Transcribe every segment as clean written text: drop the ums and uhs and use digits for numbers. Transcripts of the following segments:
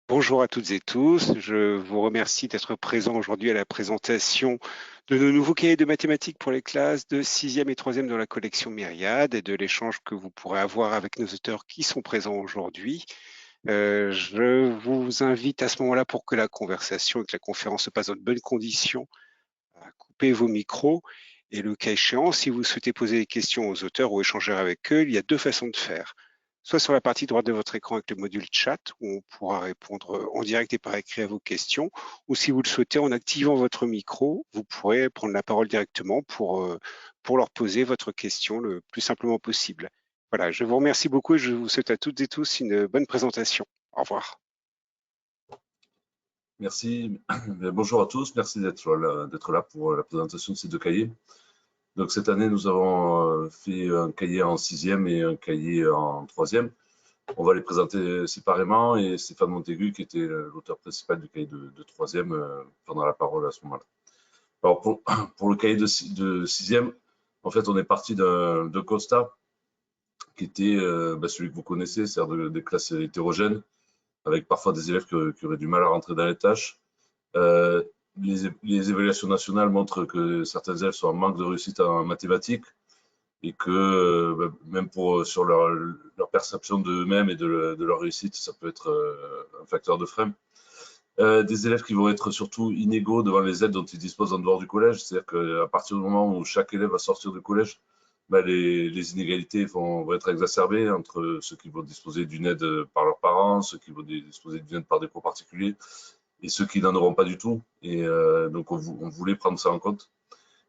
Bonjour à toutes et tous. Je vous remercie d'être présents aujourd'hui à la présentation de nos nouveaux cahiers de mathématiques pour les classes de 6e et 3e dans la collection Myriade et de l'échange que vous pourrez avoir avec nos auteurs qui sont présents aujourd'hui. Je vous invite à ce moment-là, pour que la conversation et que la conférence se passe dans de bonnes conditions, à couper vos micros. Et le cas échéant, si vous souhaitez poser des questions aux auteurs ou échanger avec eux, il y a deux façons de faire. Soit sur la partie droite de votre écran avec le module chat, où on pourra répondre en direct et par écrit à vos questions, ou si vous le souhaitez, en activant votre micro, vous pourrez prendre la parole directement pour leur poser votre question le plus simplement possible. Voilà, je vous remercie beaucoup et je vous souhaite à toutes et tous une bonne présentation. Au revoir. Merci. Bonjour à tous. Merci d'être là pour la présentation de ces deux cahiers. Donc cette année, nous avons fait un cahier en 6e et un cahier en 3e. On va les présenter séparément et Stéphane Montaigu, qui était l'auteur principal du cahier de 3e, prendra la parole à ce moment-là. Alors pour le cahier de 6e, en fait, on est parti d'un constat qui était celui que vous connaissez, c'est-à-dire des classes hétérogènes, avec parfois des élèves qui auraient du mal à rentrer dans les tâches. Euh, les évaluations nationales montrent que certains élèves sont en manque de réussite en mathématiques et que même sur leur perception d'eux-mêmes et de leur réussite, ça peut être un facteur de frein. Des élèves qui vont être surtout inégaux devant les aides dont ils disposent en dehors du collège, c'est-à-dire qu'à partir du moment où chaque élève va sortir du collège, les inégalités vont être exacerbées entre ceux qui vont disposer d'une aide par leurs parents, ceux qui vont disposer d'une aide par des cours particuliers, et ceux qui n'en auront pas du tout. Et donc, on voulait prendre ça en compte.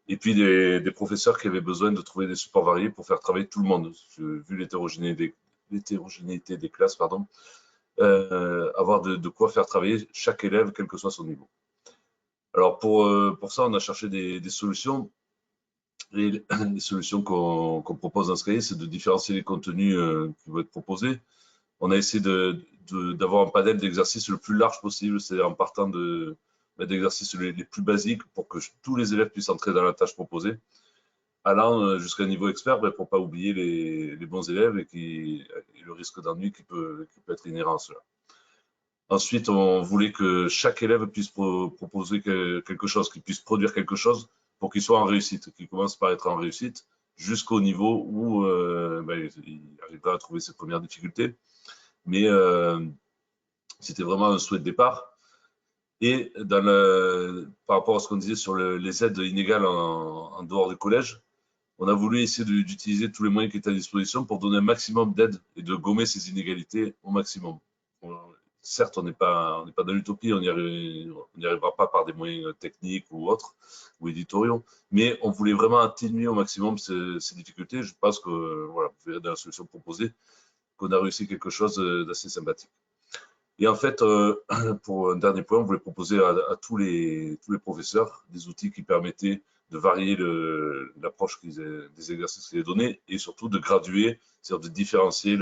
Et puis, des professeurs qui avaient besoin de trouver des supports variés pour faire travailler tout le monde, vu l'hétérogénéité des classes, pardon, avoir de quoi faire travailler chaque élève, quel que soit son niveau. Alors, pour ça, on a cherché des solutions. Et les solutions qu'on propose dans ce cahier, c'est de différencier les contenus qui vont être proposés. On a essayé d'avoir un panel d'exercices le plus large possible, c'est-à-dire en partant d'exercices les plus basiques pour que tous les élèves puissent entrer dans la tâche proposée, allant jusqu'à un niveau expert pour ne pas oublier les bons élèves et le risque d'ennui qui peut être inhérent à cela. Ensuite, on voulait que chaque élève puisse proposer quelque chose, qu'il puisse produire quelque chose pour qu'il soit en réussite, qu'il commence par être en réussite jusqu'au niveau où il arrivera à trouver ses premières difficultés. Mais c'était vraiment un souhait de départ. Et par rapport à ce qu'on disait sur les aides inégales en dehors du collège, on a voulu essayer d'utiliser tous les moyens qui étaient à disposition pour donner un maximum d'aide et de gommer ces inégalités au maximum. Certes, on n'est pas dans l'utopie, on n'y arrivera pas par des moyens techniques ou autres, ou éditoriaux, mais on voulait vraiment atténuer au maximum ces difficultés. Je pense que, voilà, vous verrez dans la solution proposée, qu'on a réussi quelque chose d'assez sympathique. Et en fait, pour un dernier point, on voulait proposer à tous les professeurs des outils qui permettaient de varier l'approche des exercices qu'ils avaient donnés et surtout de graduer, c'est-à-dire de différencier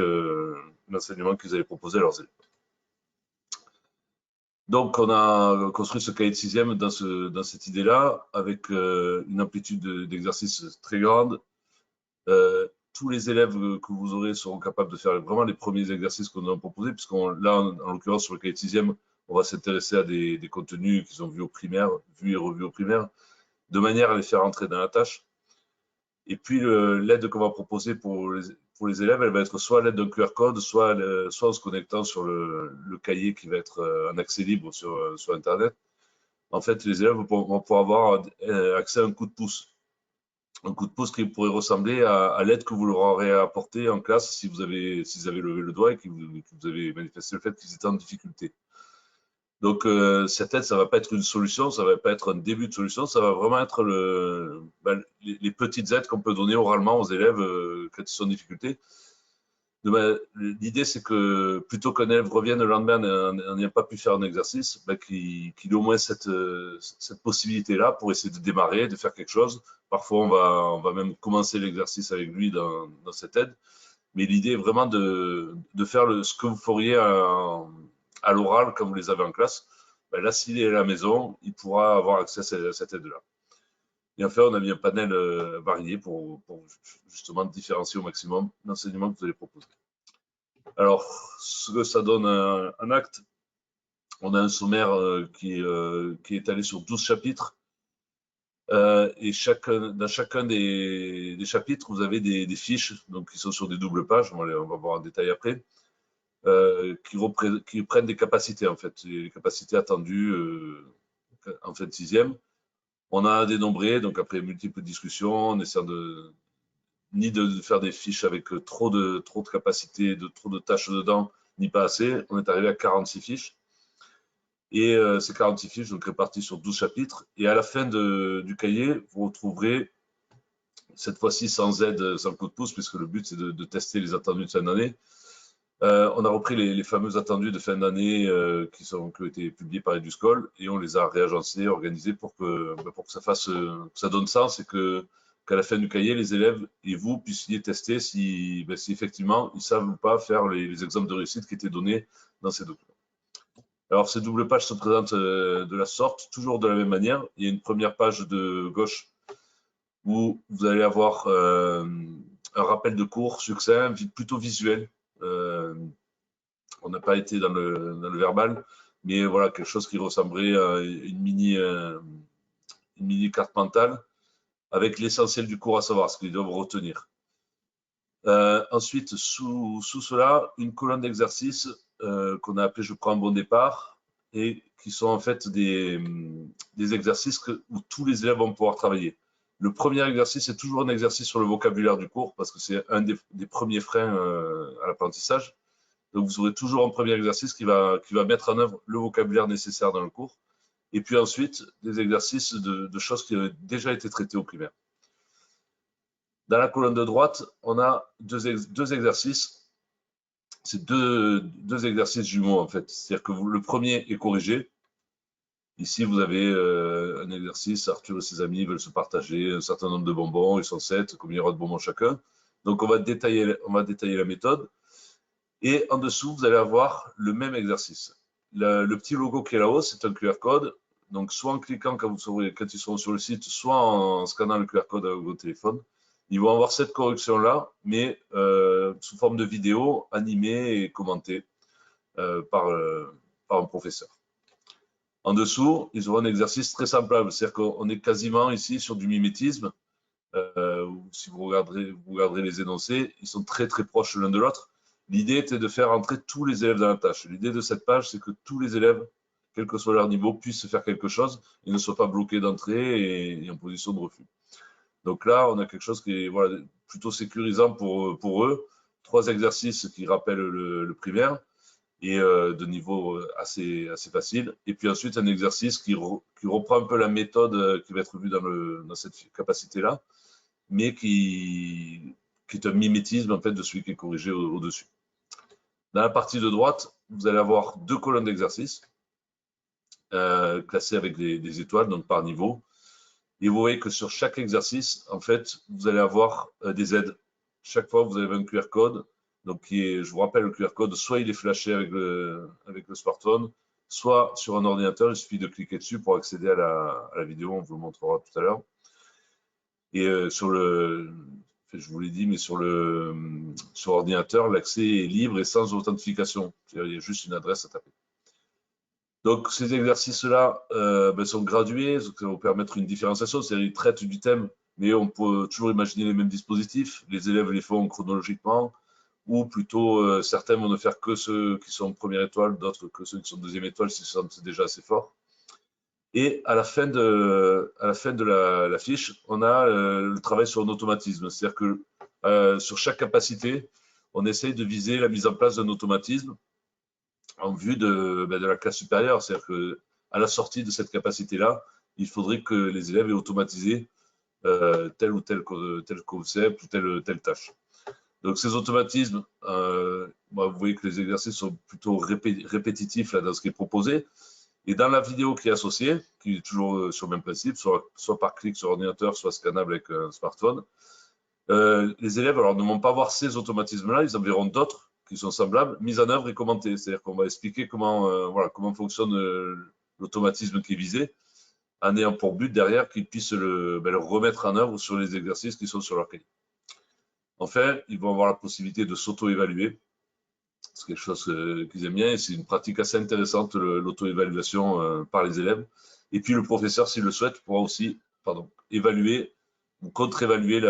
l'enseignement qu'ils avaient proposé à leurs élèves. Donc, on a construit ce cahier de 6e dans cette idée-là, avec une amplitude d'exercices très grande. Tous les élèves que vous aurez seront capables de faire vraiment les premiers exercices qu'on a proposés, puisqu'on là, en l'occurrence, sur le cahier de 6e, on va s'intéresser à des contenus qu'ils ont vus au primaire, vus et revus au primaire, de manière à les faire entrer dans la tâche. Et puis, l'aide qu'on va proposer pour les élèves, elle va être soit l'aide d'un QR code, soit en se connectant sur le cahier qui va être en accès libre sur Internet. En fait, les élèves vont pouvoir avoir accès à un coup de pouce. Un coup de pouce qui pourrait ressembler à l'aide que vous leur aurez apportée en classe si vous avez levé le doigt et que vous avez manifesté le fait qu'ils étaient en difficulté. Donc, cette aide, ça ne va pas être une solution, ça ne va pas être un début de solution, ça va vraiment être les petites aides qu'on peut donner oralement aux élèves quand ils sont en difficulté. L'idée, c'est que plutôt qu'un élève revienne le lendemain en n'ayant pas pu faire un exercice, qu'il ait au moins cette possibilité-là pour essayer de démarrer, de faire quelque chose. Parfois, on va même commencer l'exercice avec lui dans cette aide. Mais l'idée est vraiment de faire ce que vous feriez à l'oral quand vous les avez en classe. Là, s'il est à la maison, il pourra avoir accès à cette aide-là. Et enfin, on a mis un panel varié pour justement différencier au maximum l'enseignement que vous allez proposer. Alors, ce que ça donne un acte, On a un sommaire qui est étalé sur 12 chapitres. Et dans chacun des chapitres, vous avez des fiches donc, qui sont sur des doubles pages, on va voir en détail après, qui prennent des capacités, en fait, les capacités attendues en fin de sixième. On a dénombré, donc après multiples discussions, en essayant ni de faire des fiches avec trop de capacités, trop de tâches dedans, ni pas assez. On est arrivé à 46 fiches. Et ces 46 fiches, donc réparties sur 12 chapitres. Et à la fin du cahier, vous retrouverez, cette fois-ci sans aide, sans coup de pouce, puisque le but c'est de tester les attendus de fin d'année. On a repris les fameux attendus de fin d'année qui ont été publiés par EduSchool et on les a réagencés, organisés pour que ça donne sens et qu'à la fin du cahier, les élèves et vous puissiez tester si effectivement ils savent ou pas faire les examens de réussite qui étaient donnés dans ces documents. Alors, ces doubles pages se présentent de la sorte, toujours de la même manière. Il y a une première page de gauche où vous allez avoir un rappel de cours succinct, plutôt visuel. On n'a pas été dans le verbal, mais voilà, quelque chose qui ressemblerait à une mini carte mentale avec l'essentiel du cours à savoir, ce qu'ils doivent retenir. Ensuite, sous cela, une colonne d'exercices qu'on a appelé Je prends un bon départ et qui sont en fait des exercices où tous les élèves vont pouvoir travailler. Le premier exercice est toujours un exercice sur le vocabulaire du cours parce que c'est un des premiers freins à l'apprentissage. Donc, vous aurez toujours un premier exercice qui va mettre en œuvre le vocabulaire nécessaire dans le cours. Et puis ensuite, des exercices de choses qui avaient déjà été traitées au primaire. Dans la colonne de droite, on a deux exercices. C'est deux exercices jumeaux, en fait. C'est-à-dire que le premier est corrigé. Ici, vous avez un exercice. Arthur et ses amis veulent se partager un certain nombre de bonbons. Ils sont 7, combien il y aura de bonbons chacun. Donc, on va détailler la méthode. Et en dessous, vous allez avoir le même exercice. Le petit logo qui est là-haut, c'est un QR code. Donc, soit en cliquant quand ils seront sur le site, soit en scannant le QR code avec votre téléphone. Ils vont avoir cette correction-là, mais sous forme de vidéo, animée et commentée par un professeur. En dessous, ils auront un exercice très semblable. C'est-à-dire qu'on est quasiment ici sur du mimétisme. Si vous regarderez les énoncés, ils sont très très proches l'un de l'autre. L'idée était de faire entrer tous les élèves dans la tâche. L'idée de cette page, c'est que tous les élèves, quel que soit leur niveau, puissent faire quelque chose et ne soient pas bloqués d'entrée et en position de refus. Donc là, on a quelque chose qui est plutôt sécurisant pour eux. 3 exercices qui rappellent le primaire et de niveau assez facile. Et puis ensuite, un exercice qui reprend un peu la méthode qui va être vue dans cette capacité-là, mais qui est un mimétisme en fait, de celui qui est corrigé au-dessus. Dans la partie de droite, vous allez avoir 2 colonnes d'exercices classées avec des étoiles, donc par niveau. Et vous voyez que sur chaque exercice, en fait, vous allez avoir des aides. Chaque fois, vous avez un QR code. Donc, je vous rappelle, le QR code, soit il est flashé avec le smartphone, soit sur un ordinateur, il suffit de cliquer dessus pour accéder à la vidéo. On vous le montrera tout à l'heure. Et je vous l'ai dit, mais sur ordinateur, l'accès est libre et sans authentification. Il y a juste une adresse à taper. Donc, ces exercices-là sont gradués, ça va vous permettre une différenciation, c'est-à-dire qu'ils traitent du thème, mais on peut toujours imaginer les mêmes dispositifs. Les élèves les font chronologiquement, ou plutôt certains vont ne faire que ceux qui sont première étoile, d'autres que ceux qui sont deuxième étoile, si ce sont déjà assez forts. Et à la fin de la fiche, on a le travail sur un automatisme. C'est-à-dire que sur chaque capacité, on essaye de viser la mise en place d'un automatisme en vue de la classe supérieure. C'est-à-dire qu'à la sortie de cette capacité-là, il faudrait que les élèves aient automatisé tel ou tel concept ou telle tâche. Donc ces automatismes, vous voyez que les exercices sont plutôt répétitifs là, dans ce qui est proposé. Et dans la vidéo qui est associée, qui est toujours sur le même principe, soit par clic sur ordinateur, soit scannable avec un smartphone, les élèves alors, ne vont pas voir ces automatismes-là, ils en verront d'autres qui sont semblables, mis en œuvre et commentés. C'est-à-dire qu'on va expliquer comment fonctionne l'automatisme qui est visé, en ayant pour but derrière qu'ils puissent le remettre en œuvre sur les exercices qui sont sur leur cahier. Enfin, ils vont avoir la possibilité de s'auto-évaluer C'est quelque chose qu'ils aiment bien et c'est une pratique assez intéressante, l'auto-évaluation par les élèves. Et puis le professeur, s'il le souhaite, pourra aussi évaluer ou contre-évaluer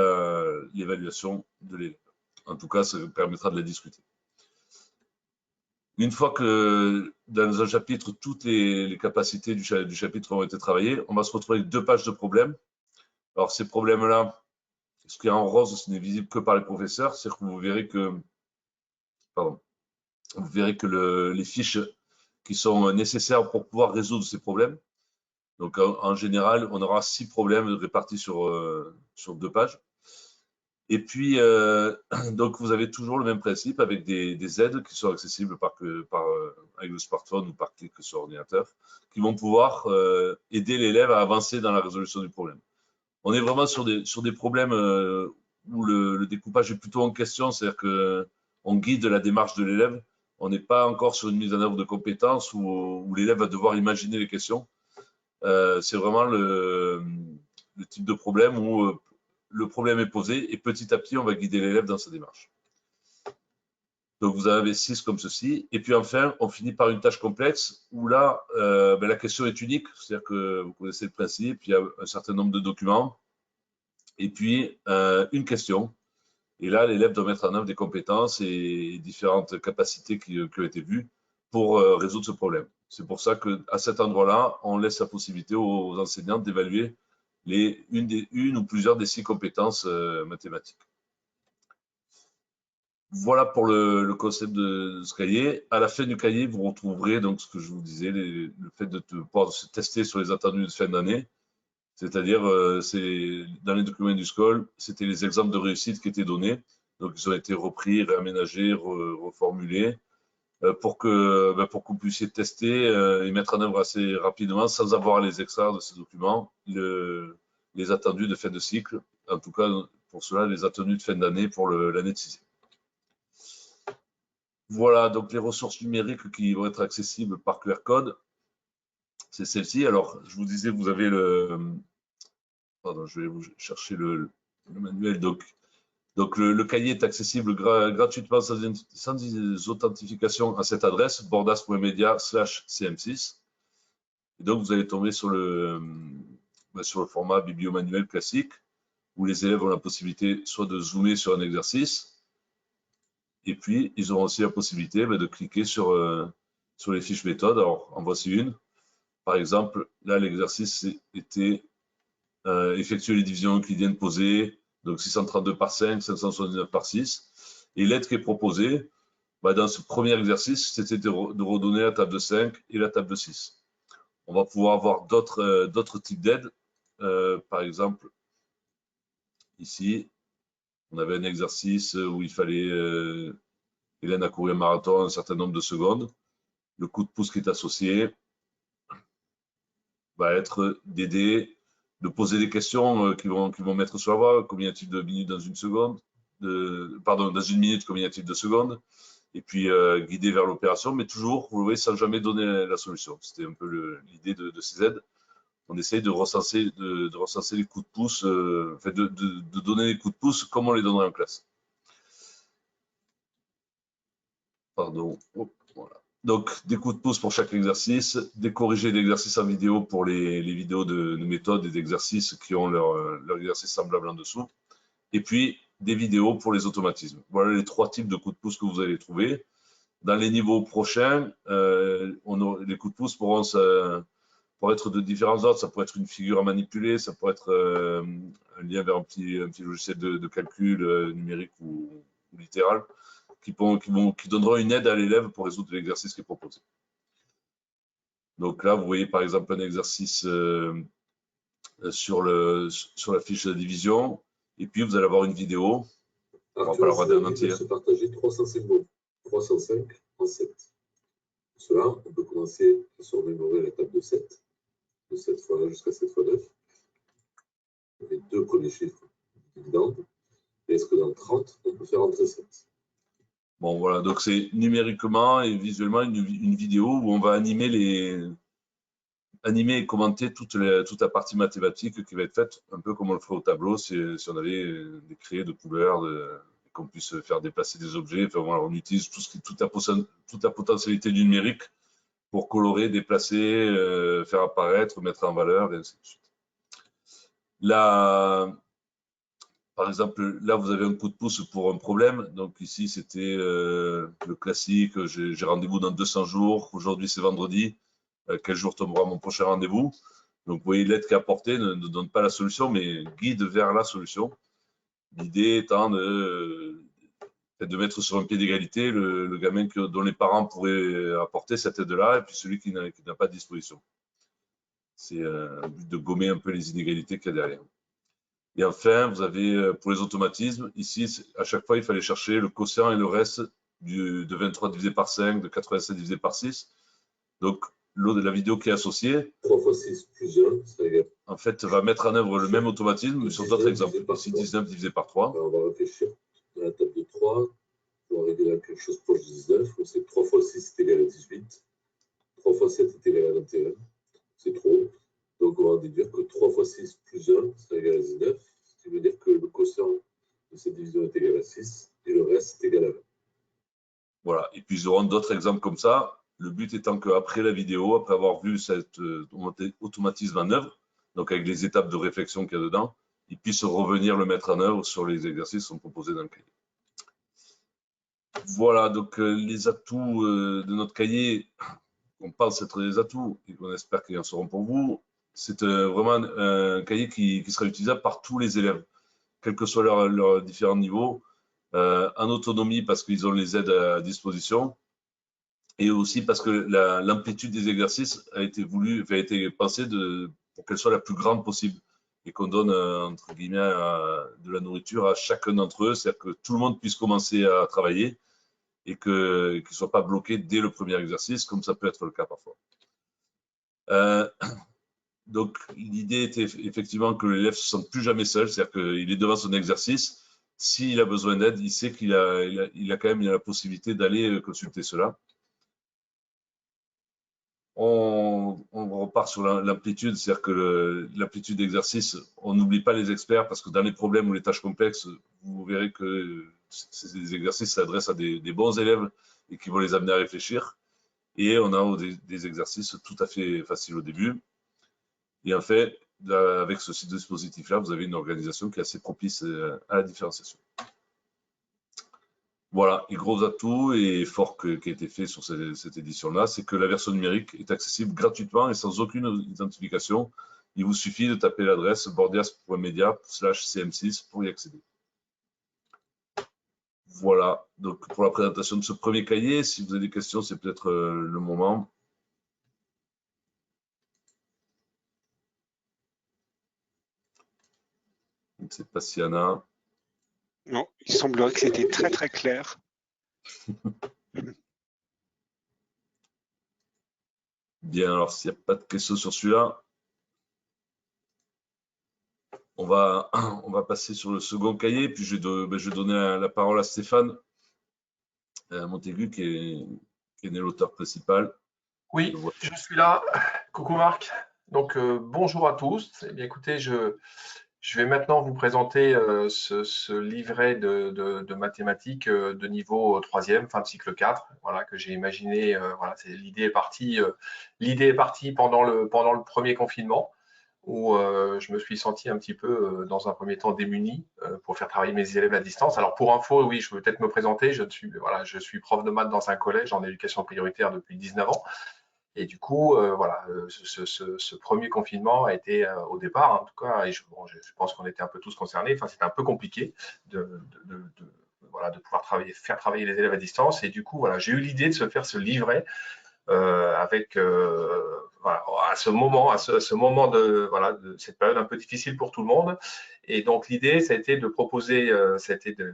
l'évaluation de l'élève. En tout cas, ça permettra de la discuter. Une fois que dans un chapitre, toutes les capacités du chapitre ont été travaillées, on va se retrouver avec 2 pages de problèmes. Alors ces problèmes-là, ce qui est en rose, ce n'est visible que par les professeurs, c'est-à-dire que vous verrez que les fiches qui sont nécessaires pour pouvoir résoudre ces problèmes. Donc en général, on aura 6 problèmes répartis sur 2 pages. Et puis, donc vous avez toujours le même principe avec des aides qui sont accessibles avec le smartphone ou par clic sur ordinateur, qui vont pouvoir aider l'élève à avancer dans la résolution du problème. On est vraiment sur des problèmes où le découpage est plutôt en question, c'est-à-dire qu'on guide la démarche de l'élève. On n'est pas encore sur une mise en œuvre de compétences où l'élève va devoir imaginer les questions. C'est vraiment le type de problème où le problème est posé et petit à petit, on va guider l'élève dans sa démarche. Donc, vous en avez 6 comme ceci. Et puis enfin, on finit par une tâche complexe où là, la question est unique. C'est-à-dire que vous connaissez le principe, il y a un certain nombre de documents et puis une question. Et là, l'élève doit mettre en œuvre des compétences et différentes capacités qui ont été vues pour résoudre ce problème. C'est pour ça qu'à cet endroit-là, on laisse la possibilité aux enseignants d'évaluer une ou plusieurs des 6 compétences mathématiques. Voilà pour le concept de ce cahier. À la fin du cahier, vous retrouverez donc ce que je vous disais, le fait de pouvoir se tester sur les attendus de fin d'année. C'est-à-dire, dans les documents du SCOL, c'était les exemples de réussite qui étaient donnés. Donc, ils ont été repris, réaménagés, reformulés pour que vous puissiez tester et mettre en œuvre assez rapidement, sans avoir à les extraire de ces documents, les attendus de fin de cycle. En tout cas, pour cela, les attendus de fin d'année pour l'année de 6e. Voilà, donc les ressources numériques qui vont être accessibles par QR code, c'est celle-ci. Alors, je vous disais, vous avez pardon, je vais vous chercher le manuel. Donc le cahier est accessible gratuitement sans authentification à cette adresse, bordas.media/cm6. Et donc, vous allez tomber sur le format bibliomanuel classique, où les élèves ont la possibilité soit de zoomer sur un exercice, et puis ils auront aussi la possibilité de cliquer sur les fiches méthodes. Alors, en voici une. Par exemple, là, l'exercice était effectuer les divisions euclidiennes posées, donc 632 par 5, 579 par 6. Et l'aide qui est proposée, dans ce premier exercice, c'était de redonner la table de 5 et la table de 6. On va pouvoir avoir d'autres types d'aides. Par exemple, ici, on avait un exercice où il fallait, Hélène a couru un marathon un certain nombre de secondes. Le coup de pouce qui est associé va être d'aider, de poser des questions qui vont mettre sur la voie. Combien y a-t-il de minutes dans une seconde dans une minute, combien y a-t-il de secondes? Et puis guider vers l'opération, mais toujours, vous le voyez, sans jamais donner la solution. C'était un peu l'idée de ces aides. On essaye de recenser les coups de pouce, de donner les coups de pouce comme on les donnerait en classe. Pardon. Oh, voilà. Donc, des coups de pouce pour chaque exercice, des corrigés d'exercices en vidéo pour les vidéos de méthodes et d'exercices qui ont leur exercice semblable en dessous. Et puis, des vidéos pour les automatismes. Voilà les 3 types de coups de pouce que vous allez trouver. Dans les niveaux prochains, les coups de pouce pourront être de différents ordres. Ça pourrait être une figure à manipuler, ça pourrait être un lien vers un petit logiciel de calcul numérique ou littéral, qui donneront une aide à l'élève pour résoudre l'exercice qui est proposé. Donc là, vous voyez par exemple un exercice sur la fiche de division, et puis vous allez avoir une vidéo. Arthur, je vais se partager 305 mots. 305 en 7. Pour cela, on peut commencer à se remémorer la table de 7. De 7 fois 1 jusqu'à 7 fois 9. Les 2 premiers chiffres dividendes. Et est-ce que dans 30, on peut faire entrer 7? Bon, voilà, donc c'est numériquement et visuellement une vidéo où on va animer et commenter toute la partie mathématique qui va être faite, un peu comme on le ferait au tableau si on avait des crayons de couleurs, qu'on puisse faire déplacer des objets. Enfin, voilà, on utilise toute la potentialité du numérique pour colorer, déplacer, faire apparaître, mettre en valeur, et ainsi de suite. Là, par exemple, là, vous avez un coup de pouce pour un problème. Donc ici, c'était le classique, j'ai rendez-vous dans 200 jours. Aujourd'hui, c'est vendredi. Quel jour tombera mon prochain rendez-vous? Donc, vous voyez, l'aide qui est apportée ne donne pas la solution, mais guide vers la solution. L'idée étant de mettre sur un pied d'égalité le gamin dont les parents pourraient apporter cette aide-là et puis celui qui n'a pas de disposition. C'est un but de gommer un peu les inégalités qu'il y a derrière. Et enfin, vous avez pour les automatismes, ici, à chaque fois, il fallait chercher le quotient et le reste de 23 divisé par 5, de 87 divisé par 6. Donc, la vidéo qui est associée, 3 fois 6 plus 1, ça égale. En fait, va mettre en œuvre le même automatisme, mais sur d'autres exemples. Ici, 19 divisé par 3. Alors, on va réfléchir à la table de 3 pour arriver à quelque chose proche de 19. C'est 3 fois 6 est égal à 18. 3 fois 7 est égal à 21. C'est trop. Donc, on va déduire que 3 fois 6 plus 1, ça égale à 19. Ce qui veut dire que le quotient de cette division est égal à 6 et le reste est égal à 20. Voilà. Et puis, ils auront d'autres exemples comme ça. Le but étant qu'après la vidéo, après avoir vu cet automatisme en œuvre, donc avec les étapes de réflexion qu'il y a dedans, ils puissent revenir le mettre en œuvre sur les exercices qui sont proposés dans le cahier. Voilà, donc les atouts de notre cahier, on pense être des atouts et qu'on espère qu'ils en seront pour vous. C'est vraiment un cahier qui sera utilisable par tous les élèves, quels que soient leurs différents niveaux, en autonomie parce qu'ils ont les aides à disposition, et aussi parce que l'amplitude des exercices a été pensée pour qu'elle soit la plus grande possible et qu'on donne, entre guillemets, de la nourriture à chacun d'entre eux, c'est-à-dire que tout le monde puisse commencer à travailler et qu'ils ne soient pas bloqués dès le premier exercice, comme ça peut être le cas parfois. Donc, l'idée était effectivement que l'élève ne se sente plus jamais seul, c'est-à-dire qu'il est devant son exercice. S'il a besoin d'aide, il sait qu'il a quand même la possibilité d'aller consulter cela. On repart sur l'amplitude, c'est-à-dire que l'amplitude d'exercice, on n'oublie pas les experts parce que dans les problèmes ou les tâches complexes, vous verrez que ces exercices s'adressent à des bons élèves et qui vont les amener à réfléchir. Et on a des exercices tout à fait faciles au début. Et en fait, avec ce dispositif-là, vous avez une organisation qui est assez propice à la différenciation. Voilà, et gros atout et effort qui a été fait sur cette édition-là, c'est que la version numérique est accessible gratuitement et sans aucune identification. Il vous suffit de taper l'adresse bordias.media/cm6 pour y accéder. Voilà, donc pour la présentation de ce premier cahier, si vous avez des questions, c'est peut-être le moment. Je ne sais pas s'il y en a. Non, il semblerait que c'était très très clair. Bien, alors s'il n'y a pas de questions sur celui-là, on va passer sur le second cahier, puis je vais donner la parole à Stéphane Montaigu, qui est l'auteur principal. Oui, je suis là. Coucou Marc. Donc bonjour à tous. Eh bien, écoutez, je vais maintenant vous présenter ce livret de mathématiques de niveau 3e, fin de cycle 4, voilà, que j'ai imaginé. Voilà, l'idée est partie pendant le premier confinement, où je me suis senti un petit peu, dans un premier temps, démuni pour faire travailler mes élèves à distance. Alors pour info, oui, je veux peut-être me présenter. Je suis prof de maths dans un collège en éducation prioritaire depuis 19 ans. Et du coup, voilà, ce premier confinement a été, au départ, en tout cas, et je pense qu'on était un peu tous concernés, enfin, c'était un peu compliqué voilà, de pouvoir faire travailler les élèves à distance. Et du coup, voilà, j'ai eu l'idée de se faire ce livret avec voilà, à ce moment de cette période un peu difficile pour tout le monde. Et donc l'idée, ça a été de proposer,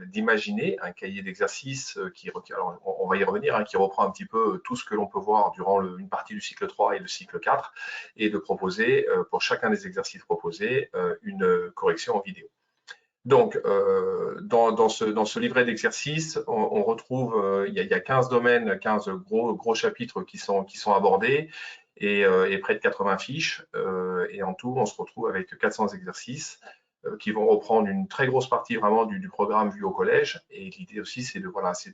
d'imaginer un cahier d'exercices alors on va y revenir, hein, qui reprend un petit peu tout ce que l'on peut voir durant une partie du cycle 3 et le cycle 4, et de proposer pour chacun des exercices proposés une correction en vidéo. Donc, dans ce livret d'exercices, on retrouve, il y a 15 domaines, 15 gros chapitres qui sont abordés, et près de 80 fiches. Et en tout, on se retrouve avec 400 exercices qui vont reprendre une très grosse partie vraiment du programme vu au collège. Et l'idée aussi, c'est de voilà, c'est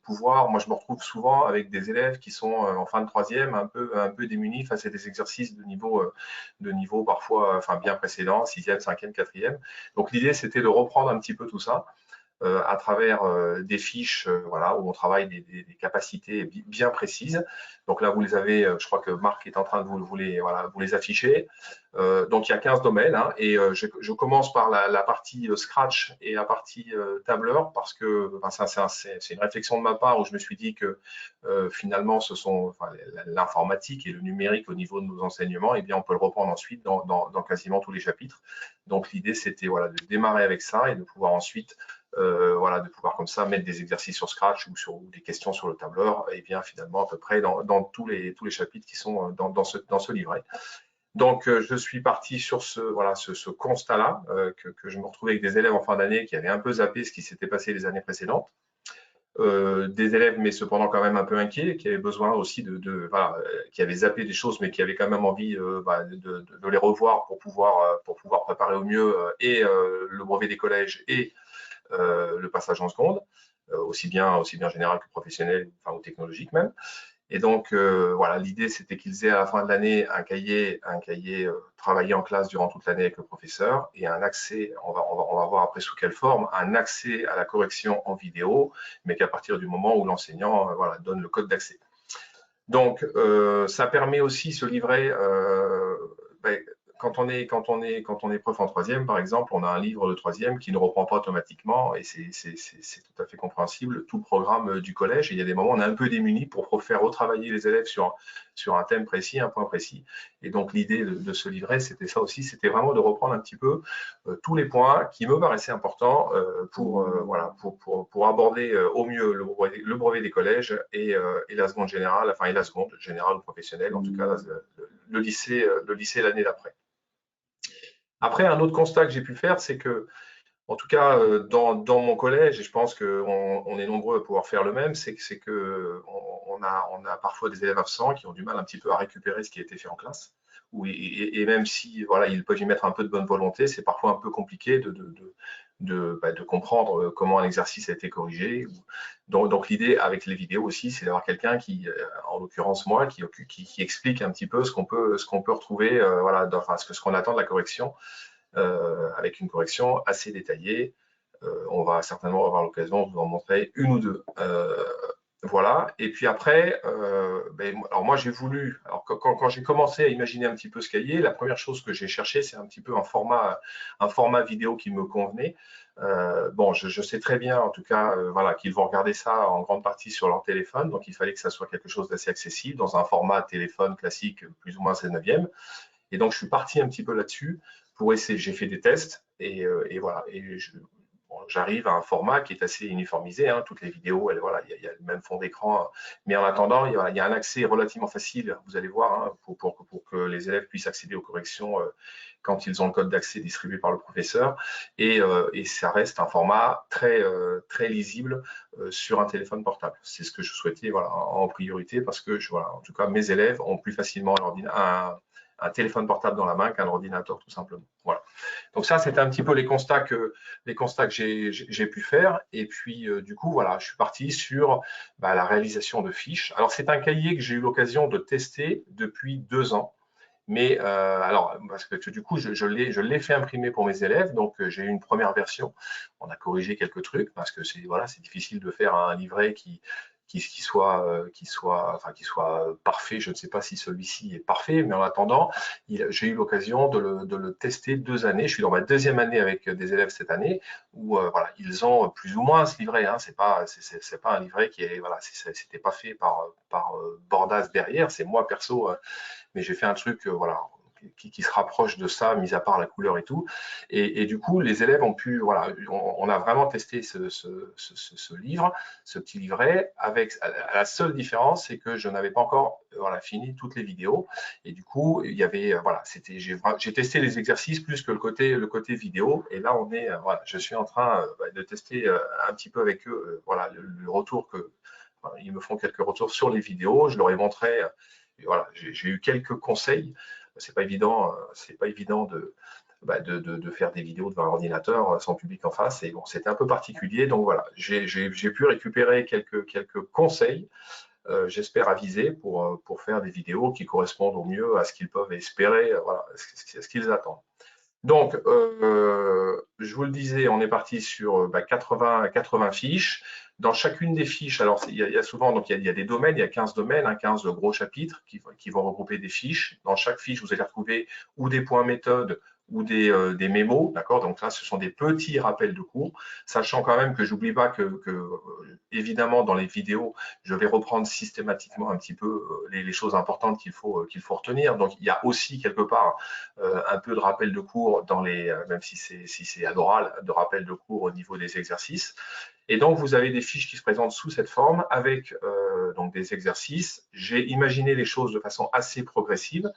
pouvoir. Moi, je me retrouve souvent avec des élèves qui sont en fin de troisième, un peu démunis face à des exercices de niveau parfois, enfin bien précédent, sixième, cinquième, quatrième. Donc l'idée, c'était de reprendre un petit peu tout ça. À travers des fiches voilà, où on travaille des capacités bien précises. Donc là, vous les avez, je crois que Marc est en train de vous les afficher. Donc il y a 15 domaines hein, et je commence par la partie Scratch et la partie tableur parce que c'est une réflexion de ma part où je me suis dit que finalement ce sont l'informatique et le numérique au niveau de nos enseignements, et bien on peut le reprendre ensuite dans quasiment tous les chapitres. Donc l'idée c'était voilà, de démarrer avec ça et de pouvoir ensuite voilà, de pouvoir comme ça mettre des exercices sur Scratch ou des questions sur le tableur, et bien finalement à peu près dans tous les chapitres qui sont dans ce livret. Donc je suis parti sur ce constat-là, que je me retrouvais avec des élèves en fin d'année qui avaient un peu zappé ce qui s'était passé les années précédentes. Des élèves, mais cependant quand même un peu inquiets, qui avaient besoin aussi qui avaient zappé des choses, mais qui avaient quand même envie de les revoir pour pouvoir préparer au mieux le brevet des collèges et le passage en seconde, aussi bien général que professionnel, enfin ou technologique même. Et donc voilà, l'idée c'était qu'ils aient à la fin de l'année un cahier travaillé en classe durant toute l'année avec le professeur et un accès, on va voir après sous quelle forme, un accès à la correction en vidéo, mais qu'à partir du moment où l'enseignant voilà, donne le code d'accès. Donc ça permet aussi ce livret quand on est prof en troisième, par exemple, on a un livre de troisième qui ne reprend pas automatiquement, et c'est tout à fait compréhensible, tout le programme du collège. Et il y a des moments où on est un peu démuni pour faire retravailler les élèves sur un thème précis, un point précis. Et donc l'idée de ce livret, c'était ça aussi, c'était vraiment de reprendre un petit peu tous les points qui me paraissaient importants pour aborder au mieux le brevet des collèges et la seconde générale, enfin et la seconde générale ou professionnelle, en tout cas le lycée l'année d'après. Après, un autre constat que j'ai pu faire, c'est que, en tout cas, dans mon collège, et je pense qu'on est nombreux à pouvoir faire le même, c'est que on a parfois des élèves absents qui ont du mal un petit peu à récupérer ce qui a été fait en classe. Et même si voilà, ils peuvent y mettre un peu de bonne volonté, c'est parfois un peu compliqué de comprendre comment un exercice a été corrigé. Donc l'idée avec les vidéos aussi, c'est d'avoir quelqu'un qui, en l'occurrence moi, qui explique un petit peu ce qu'on peut retrouver, voilà, ce qu'on attend de la correction, avec une correction assez détaillée. On va certainement avoir l'occasion de vous en montrer une ou deux. Voilà. Et puis après, alors moi j'ai voulu, alors quand j'ai commencé à imaginer un petit peu ce cahier, la première chose que j'ai cherché, c'est un petit peu un format vidéo qui me convenait. Bon, je sais très bien, en tout cas, voilà, qu'ils vont regarder ça en grande partie sur leur téléphone, donc il fallait que ça soit quelque chose d'assez accessible dans un format téléphone classique, plus ou moins 16/9. Et donc je suis parti un petit peu là-dessus pour essayer. J'ai fait des tests et voilà. Et j'arrive à un format qui est assez uniformisé. Hein. Toutes les vidéos, voilà, il y a le même fond d'écran. Mais en attendant, il y a un accès relativement facile, vous allez voir, hein, pour que les élèves puissent accéder aux corrections quand ils ont le code d'accès distribué par le professeur. Et ça reste un format très lisible sur un téléphone portable. C'est ce que je souhaitais voilà, en priorité parce que, voilà, en tout cas, mes élèves ont plus facilement un téléphone portable dans la main qu'un ordinateur, tout simplement. Voilà. Donc ça, c'était un petit peu les constats que j'ai pu faire. Et puis, du coup, voilà, je suis parti sur la réalisation de fiches. Alors, c'est un cahier que j'ai eu l'occasion de tester depuis 2 ans. Mais alors, parce que du coup, je l'ai fait imprimer pour mes élèves. Donc, j'ai eu une première version. On a corrigé quelques trucs parce que c'est difficile de faire un livret qui soit parfait. Je ne sais pas si celui-ci est parfait, mais en attendant, j'ai eu l'occasion de le tester 2 années. Je suis dans ma 2e année avec des élèves cette année, où voilà, ils ont plus ou moins ce livret. Hein. C'est pas un livret qui est voilà, c'était pas fait par Bordas derrière. C'est moi perso, mais j'ai fait un truc voilà qui se rapproche de ça, mis à part la couleur et tout. Et du coup, les élèves ont pu, voilà, on a vraiment testé ce livre, ce petit livret, avec la seule différence, c'est que je n'avais pas encore voilà, fini toutes les vidéos. Et du coup, il y avait, voilà, j'ai testé les exercices plus que le côté vidéo. Et là, voilà, je suis en train de tester un petit peu avec eux, voilà, le retour voilà, ils me font quelques retours sur les vidéos. Je leur ai montré. Voilà, j'ai eu quelques conseils. C'est pas évident de faire des vidéos devant l'ordinateur sans public en face. Et bon, c'était un peu particulier. Donc voilà, j'ai pu récupérer quelques conseils, j'espère avisés, pour faire des vidéos qui correspondent au mieux à ce qu'ils peuvent espérer, voilà, à ce qu'ils attendent. Donc, je vous le disais, on est parti sur 80 fiches. Dans chacune des fiches, alors il y a souvent, donc il y a des domaines, il y a 15 domaines, 15 gros chapitres qui vont regrouper des fiches. Dans chaque fiche, vous allez retrouver ou des points méthodes ou des mémos, d'accord? Donc là, ce sont des petits rappels de cours, sachant quand même que j'oublie pas que évidemment, dans les vidéos, je vais reprendre systématiquement un petit peu les choses importantes qu'il faut retenir. Donc, il y a aussi quelque part un peu de rappel de cours dans les, même si c'est à l'oral, de rappel de cours au niveau des exercices. Et donc, vous avez des fiches qui se présentent sous cette forme avec donc des exercices. J'ai imaginé les choses de façon assez progressive.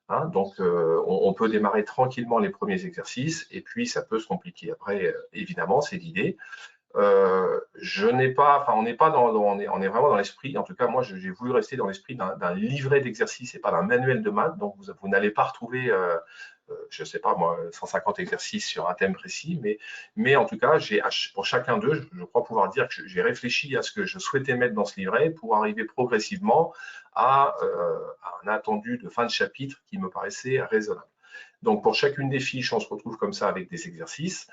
Hein, donc, on peut démarrer tranquillement les premiers exercices et puis ça peut se compliquer. Après, évidemment, c'est l'idée. Je n'ai pas, enfin, on n'est pas on est vraiment dans l'esprit. En tout cas, moi, j'ai voulu rester dans l'esprit d'un livret d'exercices et pas d'un manuel de maths. Donc, vous n'allez pas retrouver, je ne sais pas moi, 150 exercices sur un thème précis, mais en tout cas, pour chacun d'eux, je crois pouvoir dire que j'ai réfléchi à ce que je souhaitais mettre dans ce livret pour arriver progressivement à un attendu de fin de chapitre qui me paraissait raisonnable. Donc, pour chacune des fiches, on se retrouve comme ça avec des exercices.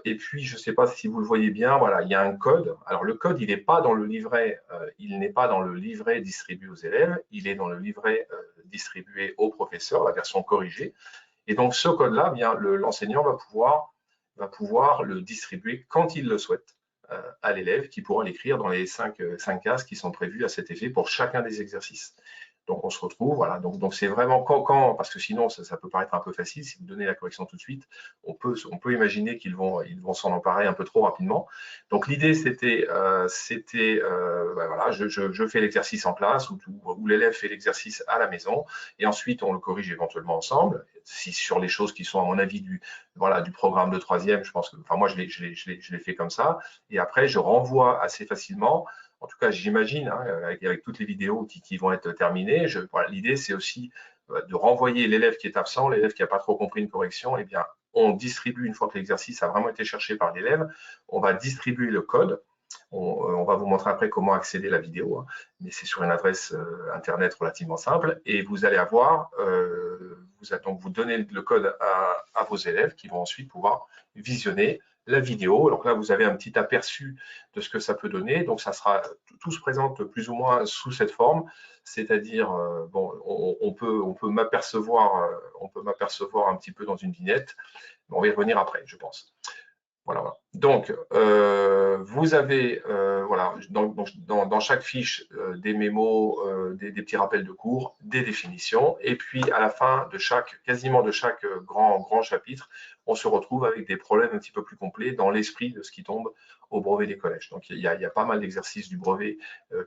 Et puis, je ne sais pas si vous le voyez bien, voilà, il y a un code. Alors, le code, il n'est pas dans le livret, il n'est pas dans le livret distribué aux élèves, il est dans le livret distribué aux professeurs, la version corrigée. Et donc, ce code-là, bien, l'enseignant va pouvoir le distribuer quand il le souhaite à l'élève, qui pourra l'écrire dans les 5 cases qui sont prévues à cet effet pour chacun des exercices. Donc, on se retrouve, voilà. Donc c'est vraiment parce que sinon, ça peut paraître un peu facile. Si vous donnez la correction tout de suite, on peut imaginer qu'ils vont s'en emparer un peu trop rapidement. Donc, l'idée, c'était, voilà, je fais l'exercice en classe ou l'élève fait l'exercice à la maison et ensuite, on le corrige éventuellement ensemble. Si sur les choses qui sont, à mon avis, du programme de troisième, je pense que, enfin, moi, je l'ai fait comme ça. Et après, je renvoie assez facilement. En tout cas, j'imagine, hein, avec toutes les vidéos qui vont être terminées, voilà, l'idée, c'est aussi de renvoyer l'élève qui est absent, l'élève qui n'a pas trop compris une correction. Eh bien, on distribue, une fois que l'exercice a vraiment été cherché par l'élève, on va distribuer le code. On va vous montrer après comment accéder à la vidéo, hein, mais c'est sur une adresse Internet relativement simple. Et vous allez avoir, donc vous donnez le code à vos élèves qui vont ensuite pouvoir visionner la vidéo. Donc là, vous avez un petit aperçu de ce que ça peut donner. Donc, tout se présente plus ou moins sous cette forme, c'est-à-dire, bon, on peut m'apercevoir un petit peu dans une vignette. On va y revenir après, je pense. Voilà. Donc, vous avez voilà, dans chaque fiche des mémos, des petits rappels de cours, des définitions, et puis à la fin de quasiment de chaque grand chapitre, on se retrouve avec des problèmes un petit peu plus complets dans l'esprit de ce qui tombe au brevet des collèges. Donc, il y a pas mal d'exercices du brevet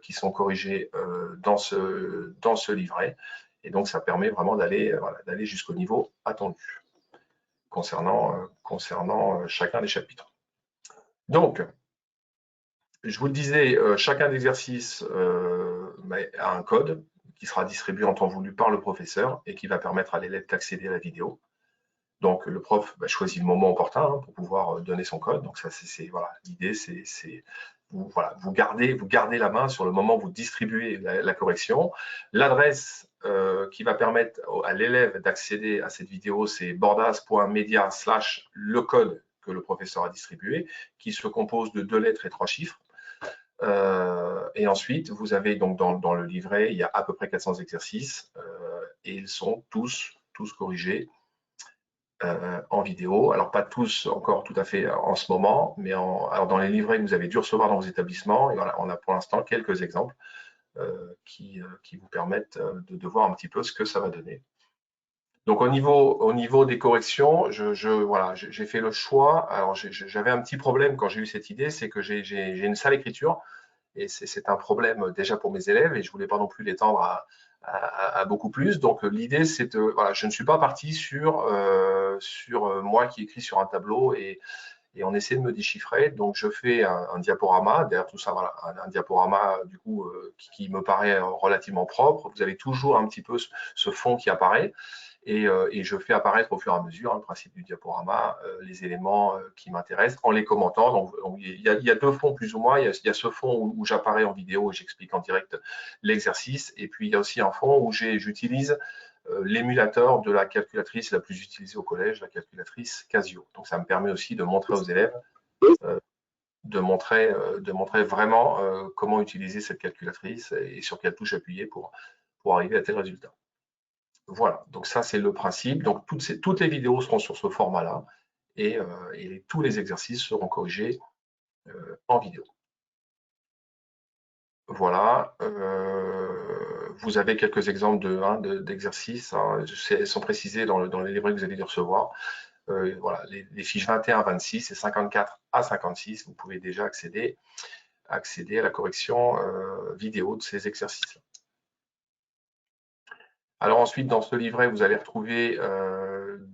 qui sont corrigés dans ce livret, et donc ça permet vraiment d'aller jusqu'au niveau attendu concernant chacun des chapitres. Donc, je vous le disais, chacun des exercices a un code qui sera distribué en temps voulu par le professeur et qui va permettre à l'élève d'accéder à la vidéo. Donc, le prof choisit le moment opportun pour pouvoir donner son code. Donc, ça, voilà, l'idée, c'est vous gardez la main sur le moment où vous distribuez la correction. L'adresse qui va permettre à l'élève d'accéder à cette vidéo, c'est bordas.media/le code que le professeur a distribué, qui se compose de 2 lettres et 3 chiffres. Et ensuite, vous avez donc dans le livret, il y a à peu près 400 exercices et ils sont tous corrigés en vidéo. Alors, pas tous encore tout à fait en ce moment, mais alors dans les livrets que vous avez dû recevoir dans vos établissements, et voilà, on a pour l'instant quelques exemples qui vous permettent de voir un petit peu ce que ça va donner. Donc, au niveau des corrections, voilà, j'ai fait le choix. Alors, j'avais un petit problème quand j'ai eu cette idée, c'est que j'ai une sale écriture et c'est un problème déjà pour mes élèves et je voulais pas non plus l'étendre à beaucoup plus. Donc, l'idée, c'est voilà, je ne suis pas parti sur moi qui écris sur un tableau et et on essaie de me déchiffrer. Donc, je fais un diaporama. Derrière tout ça, voilà, un diaporama du coup qui me paraît relativement propre. Vous avez toujours un petit peu ce fond qui apparaît. Et je fais apparaître au fur et à mesure, le principe du diaporama, les éléments qui m'intéressent en les commentant. Donc, il y a deux fonds plus ou moins. Il y a ce fond où j'apparais en vidéo et j'explique en direct l'exercice. Et puis, il y a aussi un fond où j'utilise l'émulateur de la calculatrice la plus utilisée au collège, la calculatrice Casio. Donc, ça me permet aussi de montrer aux élèves, de montrer vraiment comment utiliser cette calculatrice et sur quelle touche appuyer pour arriver à tel résultat. Voilà, donc ça c'est le principe. Donc toutes les vidéos seront sur ce format-là et tous les exercices seront corrigés en vidéo. Voilà, vous avez quelques exemples d'exercices, elles sont précisés dans les livrets que vous allez dû recevoir. Voilà, les fiches 21 à 26 et 54 à 56, vous pouvez déjà accéder à la correction vidéo de ces exercices-là. Alors ensuite, dans ce livret, vous allez retrouver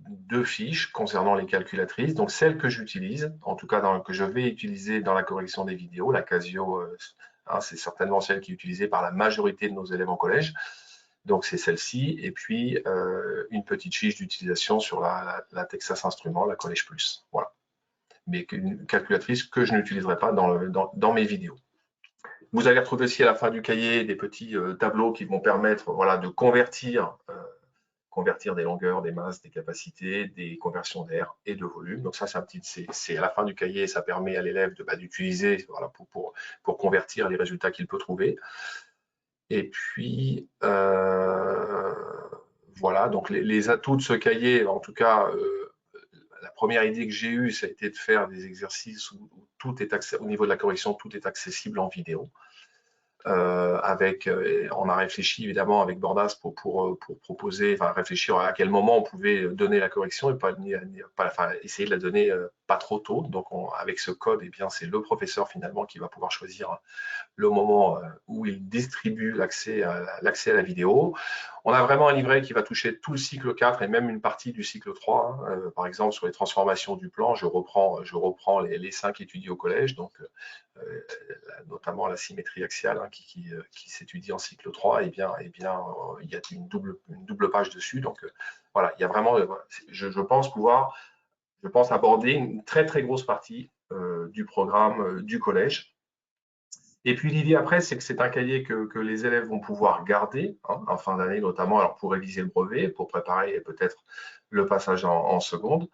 deux fiches concernant les calculatrices. Donc celle que j'utilise, en tout cas que je vais utiliser dans la correction des vidéos, la Casio, c'est certainement celle qui est utilisée par la majorité de nos élèves en collège. Donc c'est celle-ci. Et puis une petite fiche d'utilisation sur la Texas Instruments, la Collège Plus. Voilà. Mais une calculatrice que je n'utiliserai pas dans mes vidéos. Vous allez retrouver aussi à la fin du cahier des petits tableaux qui vont permettre de convertir des longueurs, des masses, des capacités, des conversions d'air et de volume. Donc ça, c'est à la fin du cahier, ça permet à l'élève d'utiliser pour convertir les résultats qu'il peut trouver. Et puis, voilà, donc les atouts de ce cahier, en tout cas, la première idée que j'ai eue, ça a été de faire des exercices où tout est au niveau de la correction, tout est accessible en vidéo. On a réfléchi évidemment avec Bordas pour proposer, réfléchir à quel moment on pouvait donner la correction et essayer de la donner pas trop tôt. Donc avec ce code, eh bien c'est le professeur finalement qui va pouvoir choisir le moment où il distribue l'accès à la vidéo. On a vraiment un livret qui va toucher tout le cycle 4 et même une partie du cycle 3. Par exemple, sur les transformations du plan, je reprends les 5 étudiés au collège, donc notamment la symétrie axiale qui s'étudie en cycle 3, il y a une double page dessus. Donc voilà, il y a vraiment, je pense aborder une très très grosse partie du programme du collège. Et puis l'idée après, c'est que c'est un cahier que les élèves vont pouvoir garder en fin d'année, notamment alors pour réviser le brevet, pour préparer peut-être le passage en seconde.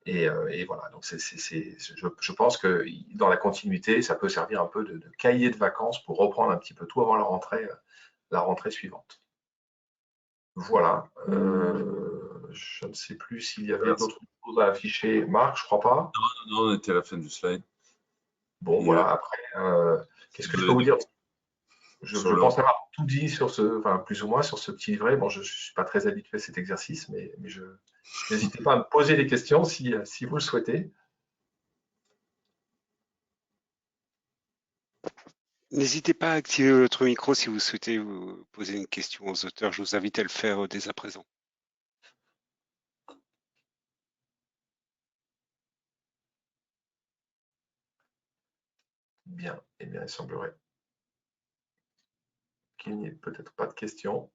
Et voilà, donc je pense que dans la continuité, ça peut servir un peu de cahier de vacances pour reprendre un petit peu tout avant la rentrée suivante. Voilà. Je ne sais plus s'il y avait d'autres choses à afficher. Marc, je crois pas. Non, on était à la fin du slide. Bon, voilà, après, qu'est-ce que je peux vous dire? Je pense avoir tout dit sur plus ou moins sur ce petit livret. Bon, je ne suis pas très habitué à cet exercice, mais n'hésitez pas à me poser des questions si vous le souhaitez. N'hésitez pas à activer votre micro si vous souhaitez vous poser une question aux auteurs. Je vous invite à le faire dès à présent. Bien, eh bien, il semblerait qu'il n'y ait peut-être pas de questions.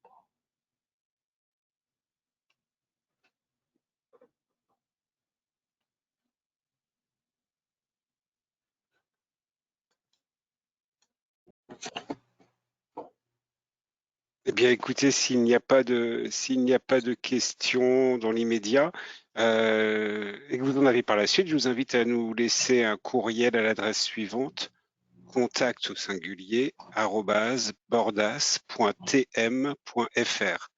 Eh bien, écoutez, s'il n'y a pas de questions dans l'immédiat et que vous en avez par la suite, je vous invite à nous laisser un courriel à l'adresse suivante: contact au singulier @bordas.tm.fr.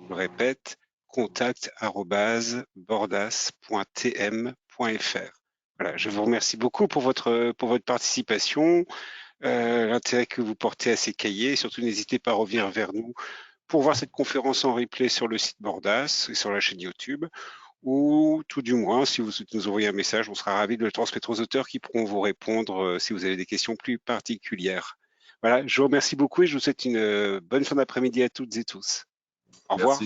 Je répète, contact @bordas.tm.fr. Voilà, je vous remercie beaucoup pour votre participation, l'intérêt que vous portez à ces cahiers. Surtout, n'hésitez pas à revenir vers nous pour voir cette conférence en replay sur le site Bordas et sur la chaîne YouTube, ou tout du moins, si vous souhaitez nous envoyer un message, on sera ravis de le transmettre aux auteurs qui pourront vous répondre si vous avez des questions plus particulières. Voilà, je vous remercie beaucoup et je vous souhaite une bonne fin d'après-midi à toutes et tous. Au revoir.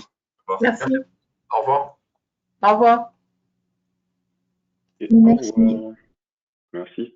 Merci. Au revoir. Au revoir. Merci. Merci.